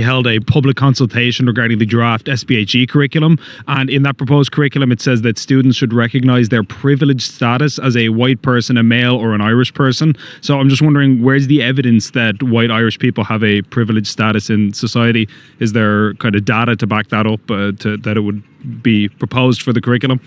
held a public consultation regarding the draft SPHE curriculum, and in that proposed curriculum it says that students should recognise their privileged status as a white person, a male or an Irish person. So I'm just wondering, where's the evidence that white Irish people have a privileged status in society? Is there kind of data to back that up, that it would be proposed for the curriculum?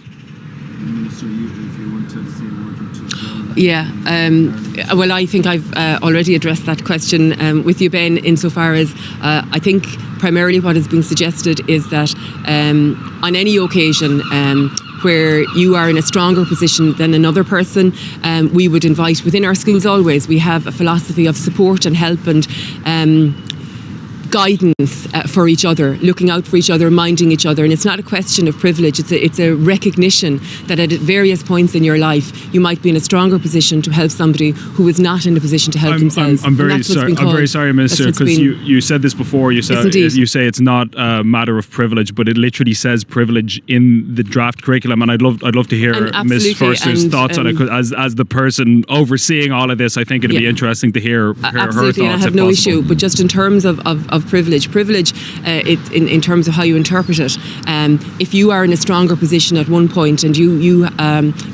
Minister, if you want to say a word or two as well. Yeah, well, I think I've already addressed that question with you, Ben, insofar as I think primarily what is being suggested is that on any occasion where you are in a stronger position than another person, we would invite, within our schools always, we have a philosophy of support and help and guidance for each other, looking out for each other, minding each other. And it's not a question of privilege, it's a recognition that at various points in your life you might be in a stronger position to help somebody who is not in a position to help themselves. I'm very sorry, Minister, because you said this before. You say it's not a matter of privilege, but it literally says privilege in the draft curriculum, and I'd love to hear Ms. Forster's thoughts on it, because as the person overseeing all of this, I think it'd be interesting to hear her thoughts. And I have no issue, but just in terms of privilege, in terms of how you interpret it, if you are in a stronger position at one point and you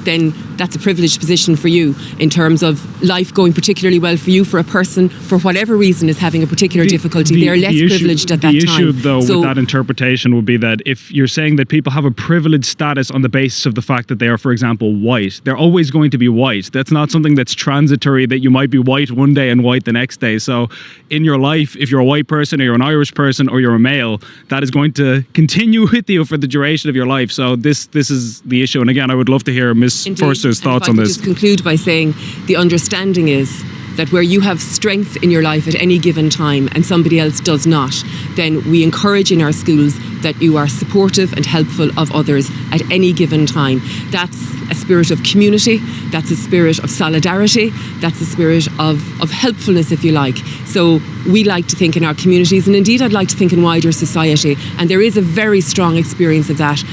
then that's a privileged position for you in terms of life going particularly well for you, for a person for whatever reason is having a particular difficulty, they're less privileged at that time. The issue though with that interpretation would be that if you're saying that people have a privileged status on the basis of the fact that they are, for example, white, they're always going to be white. That's not something that's transitory, that you might be white one day and white the next day. So in your life, if you're a white person or you're an Irish person or you're a male, that is going to continue with you for the duration of your life. So this is the issue. And again, I would love to hear Ms. Forster's thoughts on this. Just conclude by saying the understanding is that where you have strength in your life at any given time and somebody else does not, then we encourage in our schools that you are supportive and helpful of others at any given time. That's a spirit of community, that's a spirit of solidarity, that's a spirit of helpfulness, if you like. So we like to think in our communities, and indeed I'd like to think in wider society, and there is a very strong experience of that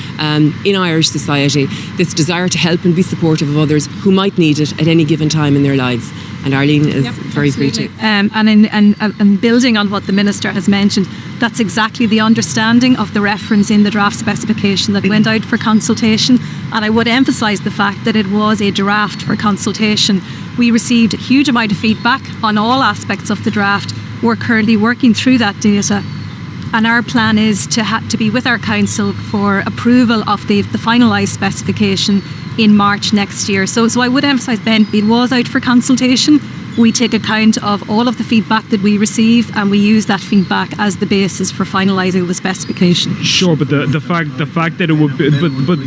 in Irish society, this desire to help and be supportive of others who might need it at any given time in their lives. And Arlene is very free to. And building on what the Minister has mentioned, that's exactly the understanding of the reference in the draft specification that went out for consultation. And I would emphasise the fact that it was a draft for consultation. We received a huge amount of feedback on all aspects of the draft. We're currently working through that data. And our plan is to be with our council for approval of the finalised specification in March next year. So I would emphasise, Ben, it was out for consultation. We take account of all of the feedback that we receive, and we use that feedback as the basis for finalising the specification. Sure, but the fact that it would be, but